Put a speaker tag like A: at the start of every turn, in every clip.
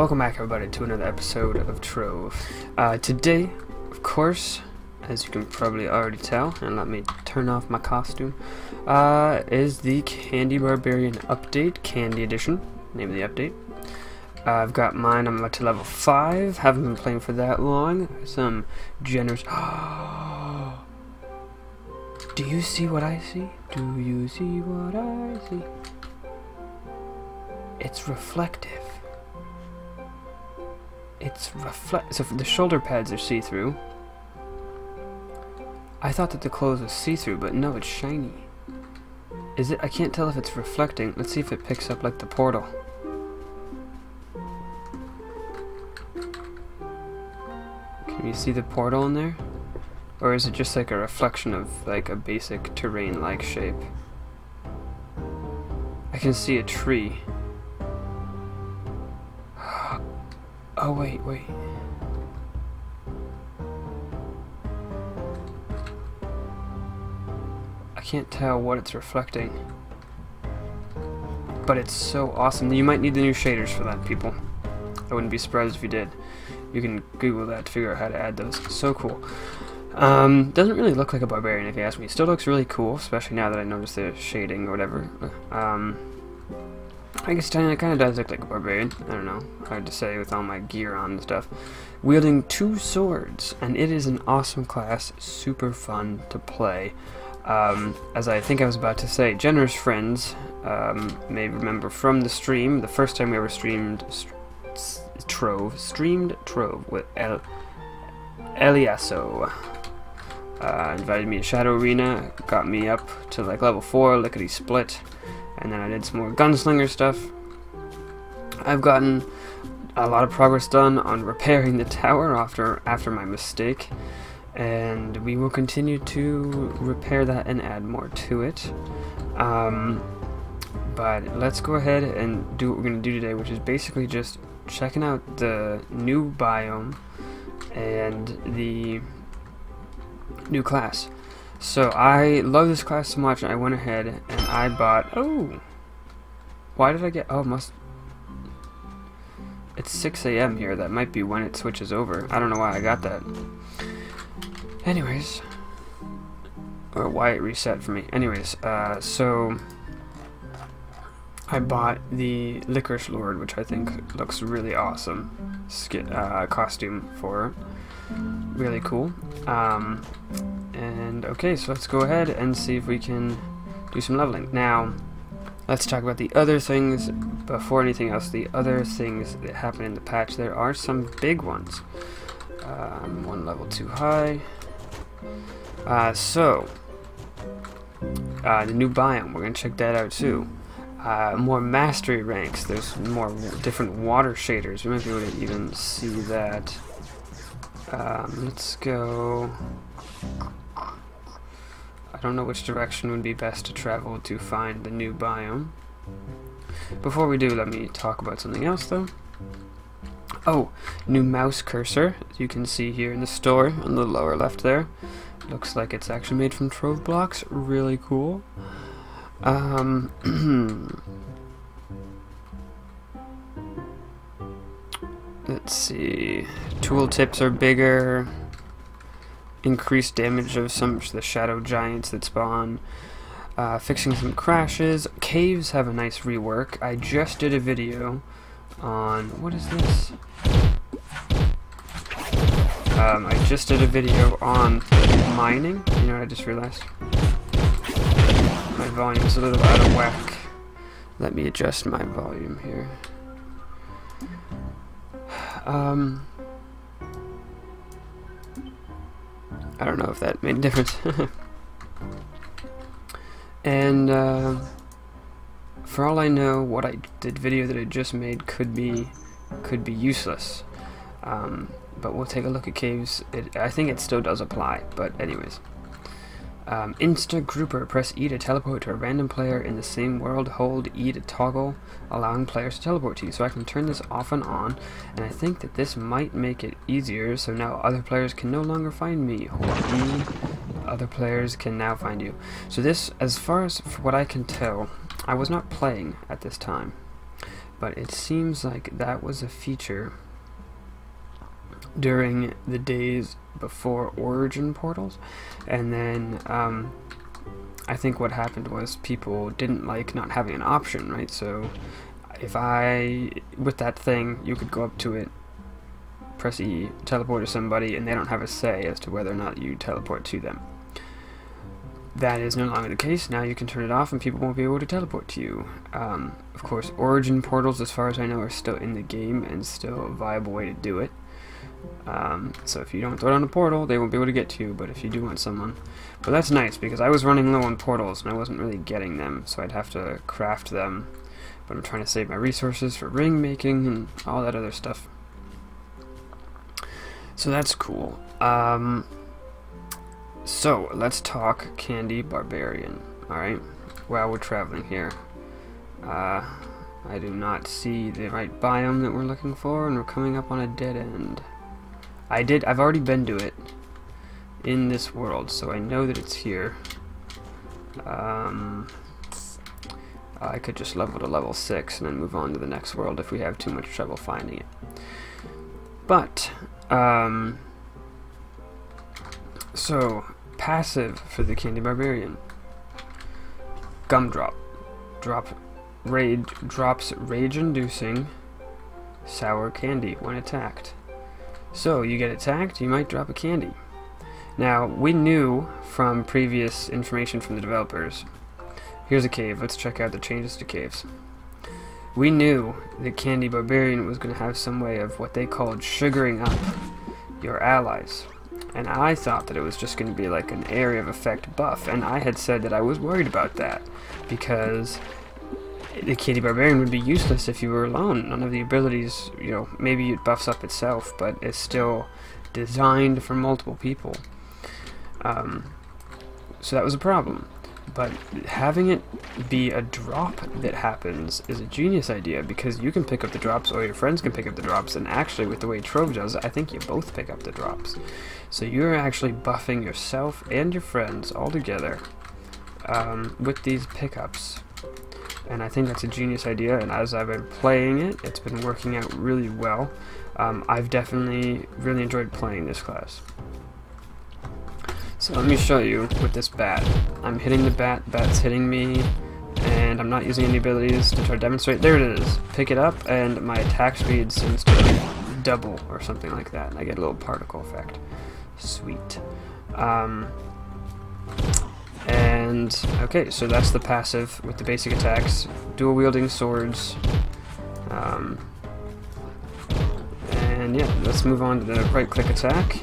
A: welcome back everybody to another episode of Trove. Today, of course, as you can probably already tell, and let me turn off my costume, is the Candy Barbarian update, Candy Edition, name of the update. I've got mine, I'm up to level 5, haven't been playing for that long, some generous... Do you see what I see? Do you see what I see? It's reflective. So the shoulder pads are see-through. I thought that the clothes was see-through, but no, it's shiny. Is it? I can't tell if it's reflecting. Let's see if it picks up like the portal. Can you see the portal in there? Or is it just like a reflection of like a basic terrain-like shape? I can see a tree. Oh, wait. I can't tell what it's reflecting. But it's so awesome. You might need the new shaders for that, people. I wouldn't be surprised if you did. You can Google that to figure out how to add those. So cool. Doesn't really look like a barbarian if you ask me. Still looks really cool, especially now that I noticed the shading or whatever. I guess it kind of does look like a barbarian. I don't know. Hard to say with all my gear on and stuff. Wielding 2 swords, and it is an awesome class. Super fun to play. As I think I was about to say, generous friends may remember from the stream, the first time we ever streamed Trove with Eliasso. Invited me to Shadow Arena, got me up to like level 4, lickety split. And then I did some more gunslinger stuff. I've gotten a lot of progress done on repairing the tower after my mistake, and we will continue to repair that and add more to it. But let's go ahead and do what we're going to do today, which is basically just checking out the new biome and the new class. So I love this class so much, I went ahead and I bought... Oh! Why did I get... Oh, it's 6 AM here. That might be when it switches over. I don't know why I got that. Anyways. Or why it reset for me. Anyways, so... I bought the Licorice Lord, which I think looks really awesome. Costume for it. Really cool. And okay, so let's go ahead and see if we can do some leveling. Now, let's talk about the other things before anything else. The other things that happen in the patch, there are some big ones. One level too high. The new biome, we're going to check that out too. More mastery ranks, there's more different water shaders. We might be able to even see that. Let's go... I don't know which direction would be best to travel to find the new biome. Before we do, let me talk about something else though. Oh, new mouse cursor, as you can see here in the store on the lower left there. Looks like it's actually made from Trove blocks, really cool. Let's see, tool tips are bigger. Increased damage of some of the shadow giants that spawn. Fixing some crashes. Caves have a nice rework. I just did a video on... What is this? I just did a video on mining. You know what I just realized? My volume's a little out of whack. Let me adjust my volume here. I don't know if that made a difference. And for all I know, the video that I just made could be useless. But we'll take a look at caves. I think it still does apply, but anyways. Insta grouper, press E to teleport to a random player in the same world, hold E to toggle, allowing players to teleport to you. So I can turn this off and on, and I think that this might make it easier, so now other players can no longer find me. Hold E, other players can now find you. So this, as far as what I can tell, I was not playing at this time, but it seems like that was a feature during the days before Origin portals, and then I think what happened was people didn't like not having an option, right? So if with that thing, you could go up to it, press E, teleport to somebody, and they don't have a say as to whether or not you teleport to them. That is no longer the case. Now you can turn it off and people won't be able to teleport to you. Of course, Origin portals, as far as I know, are still in the game and still a viable way to do it. So if you don't throw down a portal, they won't be able to get to you, but if you do want someone... But that's nice, because I was running low on portals and I wasn't really getting them, so I'd have to craft them. But I'm trying to save my resources for ring making and all that other stuff. So that's cool. So let's talk Candy Barbarian, alright? While we're traveling here. I do not see the right biome that we're looking for, and we're coming up on a dead end. I've already been to it in this world, so I know that it's here. I could just level to level 6 and then move on to the next world if we have too much trouble finding it. But, so, passive for the Candy Barbarian. Gumdrop. Drops rage-inducing sour candy when attacked. So, you get attacked, you might drop a candy. Now, we knew from previous information from the developers. Here's a cave. Let's check out the changes to caves. We knew that Candy Barbarian was going to have some way of what they called sugaring up your allies. And I thought that it was just going to be like an area of effect buff. And I had said that I was worried about that, because the Candy Barbarian would be useless if you were alone. None of the abilities, you know, maybe it buffs up itself, but it's still designed for multiple people. So that was a problem. But having it be a drop that happens is a genius idea, because you can pick up the drops, or your friends can pick up the drops, and actually with the way Trove does, I think you both pick up the drops. So you're actually buffing yourself and your friends all together with these pickups. And I think that's a genius idea, and as I've been playing it, it's been working out really well. I've definitely really enjoyed playing this class. So let me show you with this bat. I'm hitting the bat, bat's hitting me, and I'm not using any abilities to try to demonstrate. There it is. Pick it up, and my attack speed seems to double or something like that. And I get a little particle effect. Sweet. And, okay, so that's the passive with the basic attacks. Dual wielding swords. And yeah, let's move on to the right click attack,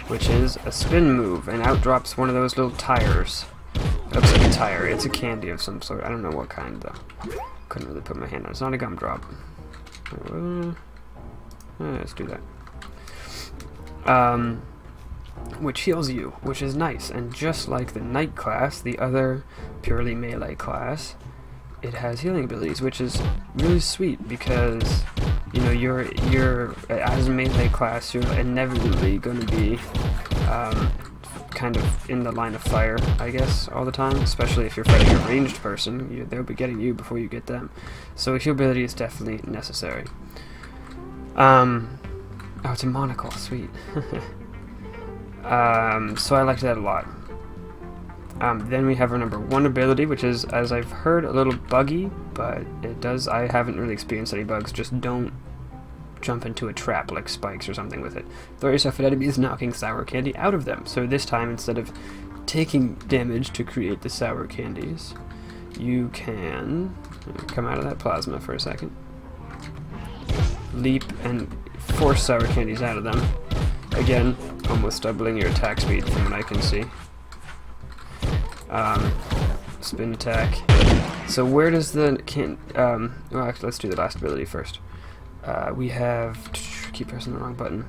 A: which is a spin move, and out drops one of those little tires. It looks like a tire. It's a candy of some sort. I don't know what kind, though. Couldn't really put my hand on it. It's not a gumdrop. Let's do that. Which heals you, which is nice. And just like the Knight class, the other purely melee class, it has healing abilities, which is really sweet, because you know, you're as a melee class, you're inevitably going to be kind of in the line of fire, I guess, all the time, especially if you're fighting a ranged person. They'll be getting you before you get them. So heal ability is definitely necessary. Oh, it's a monocle, sweet. So I liked that a lot. Then we have our number 1 ability, which is, as I've heard, a little buggy, but it does. I haven't really experienced any bugs. Just don't jump into a trap like spikes or something with it. Throw yourself at enemies, knocking sour candy out of them. So this time, instead of taking damage to create the sour candies, you can come out of that plasma for a second, leap, and force sour candies out of them. Again, almost doubling your attack speed from what I can see. Spin attack. So where does the well, actually, let's do the last ability first. We have, keep pressing the wrong button,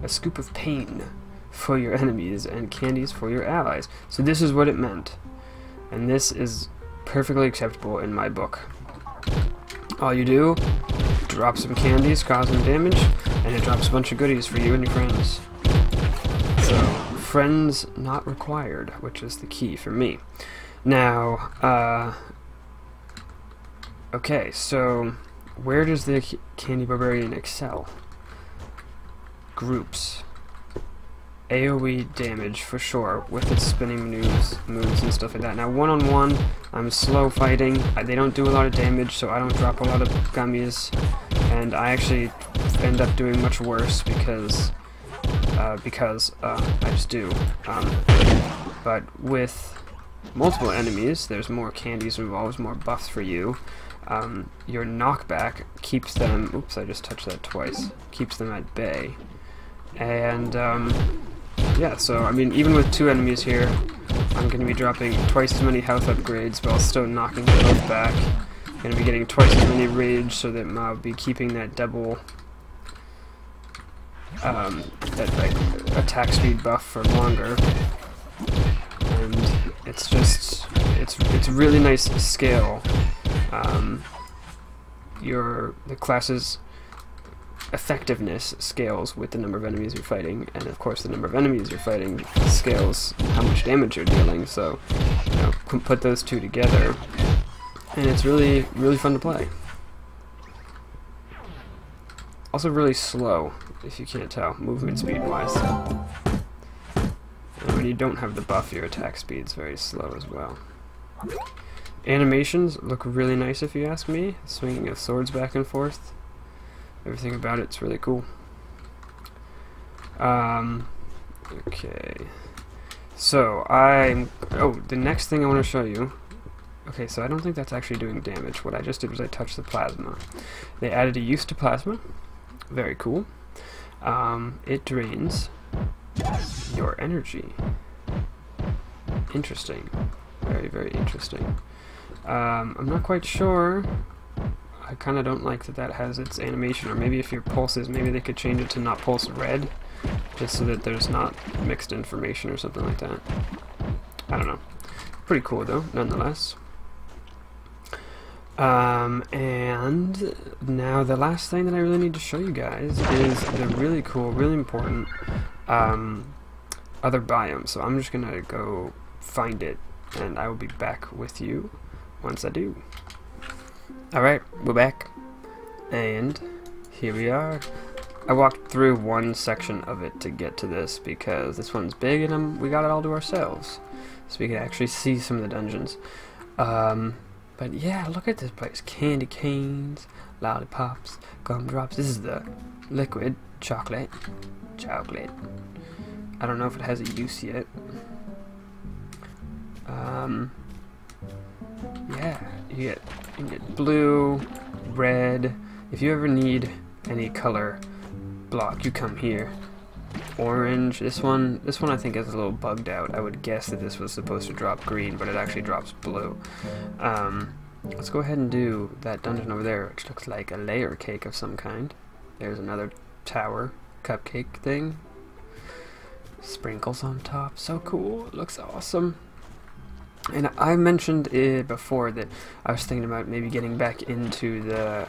A: a scoop of pain for your enemies and candies for your allies. So this is what it meant, and this is perfectly acceptable in my book. All you do, drop some candies, cause them damage, and it drops a bunch of goodies for you and your friends. So friends not required, which is the key for me. Now, okay, so where does the Candy Barbarian excel? Groups. AoE damage for sure with its spinning moves and stuff like that. Now one-on-one, I'm slow fighting. They don't do a lot of damage, so I don't drop a lot of gummies, and I actually end up doing much worse because I just do. But with multiple enemies, there's more candies involved, more buffs for you. Your knockback keeps them. Oops, I just touched that twice. Keeps them at bay, and yeah, so I mean, even with 2 enemies here, I'm going to be dropping twice as many health upgrades while still knocking the health back. Going to be getting twice as many rage, so that I'll be keeping that double that like attack speed buff for longer. And it's just it's really nice to scale the class's effectiveness scales with the number of enemies you're fighting, and of course the number of enemies you're fighting scales how much damage you're dealing, so you know, put those two together and it's really fun to play. Also really slow, if you can't tell, movement speed wise. And when you don't have the buff, your attack speed's very slow as well. Animations look really nice if you ask me, swinging of swords back and forth. Everything about it's really cool. Okay. So the next thing I want to show you. Okay, so I don't think that's actually doing damage. What I just did was I touched the plasma. They added a use to plasma. Very cool. It drains your energy. Interesting. Very interesting. I'm not quite sure. I kind of don't like that has its animation, or maybe if your pulses, maybe they could change it to not pulse red, just so that there's not mixed information or something like that. I don't know. Pretty cool though, nonetheless. And now the last thing that I really need to show you guys is the really cool, really important other biome. So I'm just gonna go find it, and I will be back with you once I do. Alright, we're back, and here we are. I walked through one section of it to get to this because this one's big and we got it all to ourselves, so we could actually see some of the dungeons. But yeah, look at this place. Candy canes, lollipops, gumdrops. This is the liquid chocolate. I don't know if it has a use yet. Yeah, you get blue, red. If you ever need any color block, you come here. Orange. This one I think is a little bugged out. I would guess that this was supposed to drop green, but it actually drops blue. Let's go ahead and do that dungeon over there, which looks like a layer cake of some kind. There's another tower cupcake thing. Sprinkles on top. So cool. It looks awesome. And I mentioned it before that I was thinking about maybe getting back into the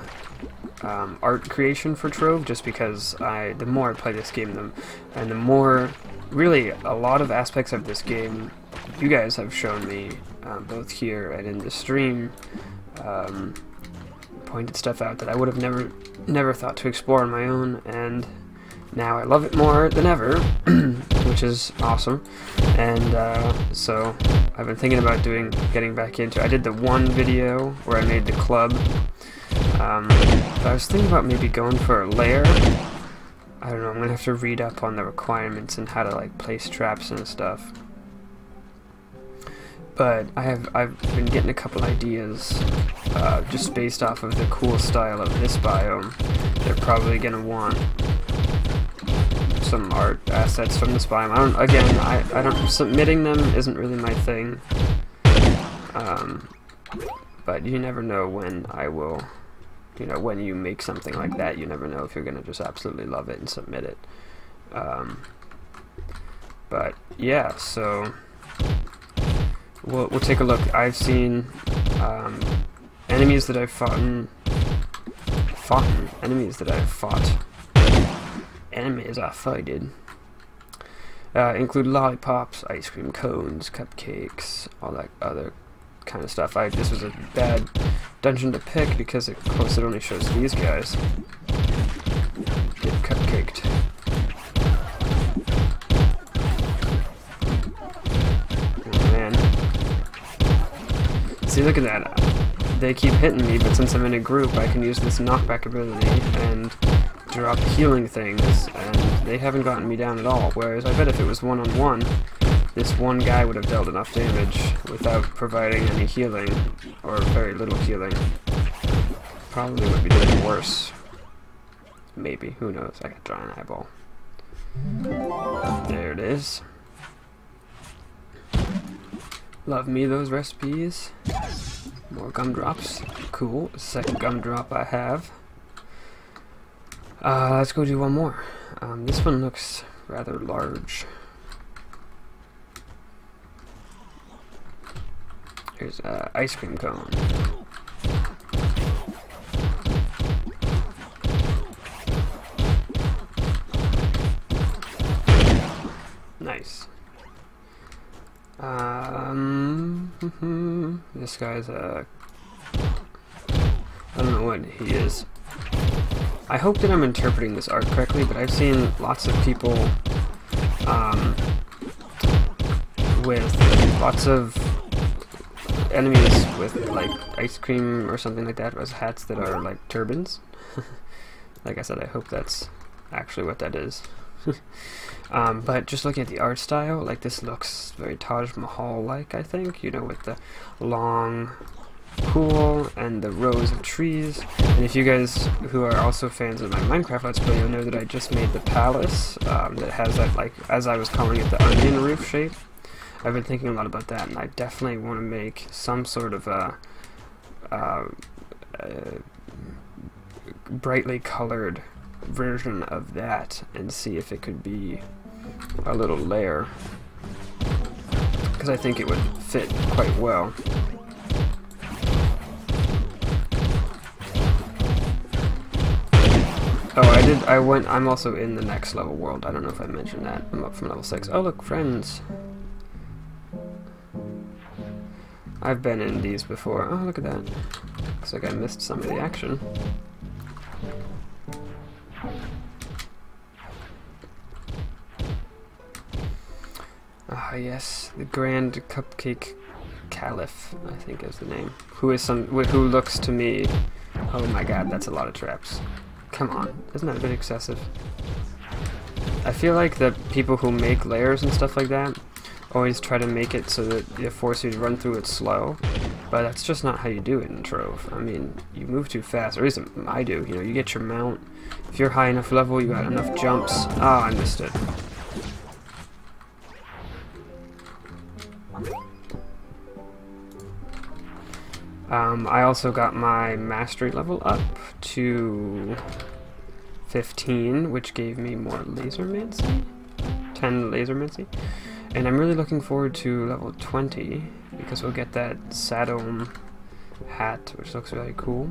A: art creation for Trove, just because the more I play this game, and the more, really, a lot of aspects of this game you guys have shown me, both here and in the stream, pointed stuff out that I would have never thought to explore on my own, and now I love it more than ever, which is awesome. And so I've been thinking about getting back into. I did the one video where I made the club. But I was thinking about maybe going for a lair. I don't know. I'm gonna have to read up on the requirements and how to like place traps and stuff. But I've been getting a couple ideas just based off of the cool style of this biome. They're probably gonna want some art assets from this biome. I don't submitting them isn't really my thing. But you never know when I will, you know, when you make something like that, you never know if you're gonna just absolutely love it and submit it. But yeah, so we'll take a look. I've seen enemies that I've fought. Enemies I fighted include lollipops, ice cream cones, cupcakes, all that other kind of stuff. This was a bad dungeon to pick because of course it only shows these guys get cupcaked. Oh man. See, look at that. They keep hitting me, but since I'm in a group, I can use this knockback ability and drop healing things, and they haven't gotten me down at all. Whereas I bet if it was one-on-one, this one guy would have dealt enough damage without providing any healing, or very little healing. Probably would be doing worse. Maybe, who knows? I got giant eyeball. There it is. Love me those recipes. More gumdrops. Cool. Second gumdrop I have. Let's go do one more. This one looks rather large. Here's an ice cream cone. Nice. This guy's I don't know what he is. I hope that I'm interpreting this art correctly, but I've seen lots of people with lots of enemies with like ice cream or something like that as hats that are like turbans. Like I said, I hope that's actually what that is. But just looking at the art style, like this looks very Taj Mahal-like, I think, you know, with the long pool and the rows of trees. And if you guys who are also fans of my Minecraft Let's Play, you'll know that I just made the palace that has that, like, as I was calling it, the onion roof shape. I've been thinking a lot about that, and I definitely want to make some sort of a brightly colored version of that and see if it could be a little layer, because I think it would fit quite well. Oh, I'm also in the next level world. I don't know if I mentioned that. I'm up from level 6. Oh look, friends. I've been in these before. Oh, look at that. Looks like I missed some of the action. Ah, yes, the Grand Cupcake Caliph, I think is the name. Who looks to me... Oh my god, that's a lot of traps. Come on, isn't that a bit excessive? I feel like the people who make layers and stuff like that always try to make it so that they force you to run through it slow, but that's just not how you do it in Trove. I mean, you move too fast, or at least I do. You know, you get your mount. If you're high enough level, you got enough jumps. Ah, I missed it. I also got my mastery level up to 15, which gave me more lasermancy, 10 lasermancy, and I'm really looking forward to level 20 because we'll get that Sadom hat, which looks really cool.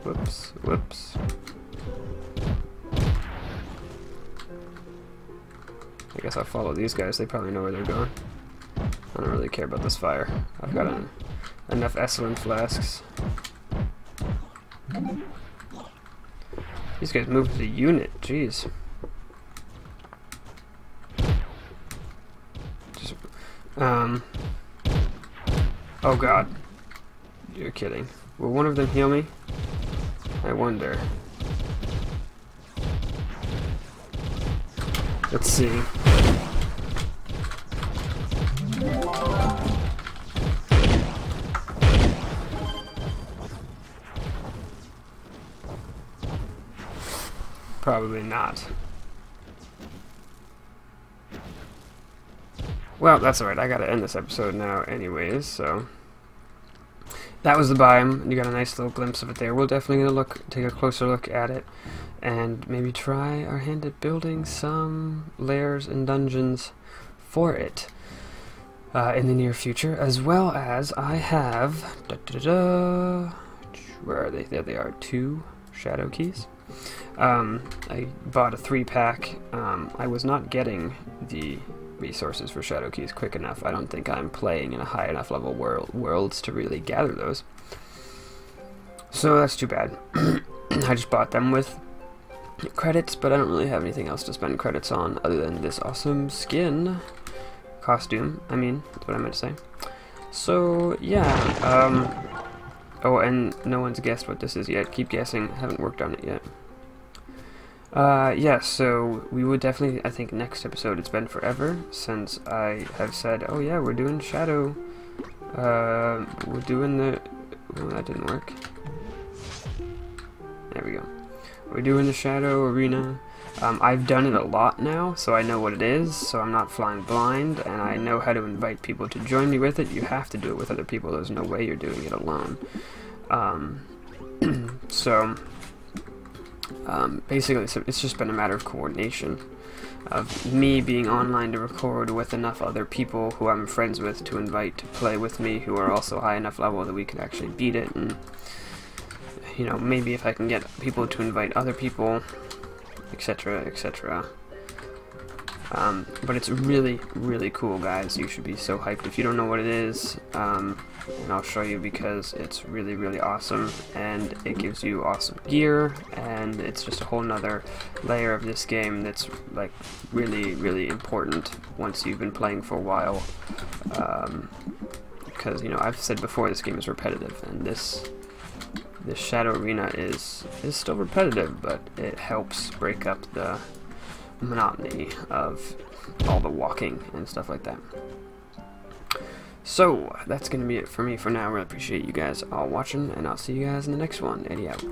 A: Whoops, whoops. I guess I'll follow these guys, they probably know where they're going. I don't really care about this fire. I've got enough excellent flasks. These guys moved to the unit, jeez. Just, oh god. You're kidding. Will one of them heal me? I wonder. Let's see. Probably not. Well, that's alright. I gotta end this episode now anyways, so... That was the biome, and you got a nice little glimpse of it there. We're definitely gonna take a closer look at it, and maybe try our hand at building some lairs and dungeons for it in the near future, as well as I have... Where are they? There they are. 2 shadow keys. I bought a 3-pack. I was not getting the resources for shadow keys quick enough. I don't think I'm playing in a high enough level worlds to really gather those. So that's too bad. I just bought them with credits, but I don't really have anything else to spend credits on other than this awesome skin. Costume, I mean, that's what I meant to say. So, yeah, oh, and no one's guessed what this is yet. Keep guessing, haven't worked on it yet. Yeah, so we would definitely, I think next episode, it's been forever since I have said, oh yeah, we're doing Shadow, we're doing the, oh, that didn't work. There we go. We're doing the Shadow Arena. I've done it a lot now, so I know what it is, so I'm not flying blind, and I know how to invite people to join me with it. You have to do it with other people, there's no way you're doing it alone. Basically, so it's just been a matter of coordination, of me being online to record with enough other people who I'm friends with to invite to play with me, who are also high enough level that we can actually beat it, and, you know, maybe if I can get people to invite other people, etc., etc. But it's really, really cool, guys. You should be so hyped. If you don't know what it is, and I'll show you, because it's really, really awesome, and it gives you awesome gear, and it's just a whole nother layer of this game that's like really, really important once you've been playing for a while. Because, you know, I've said before, this game is repetitive, and this Shadow Arena is still repetitive, but it helps break up the monotony of all the walking and stuff like that. So that's gonna be it for me for now. I really appreciate you guys all watching, and I'll see you guys in the next one. Eddie out.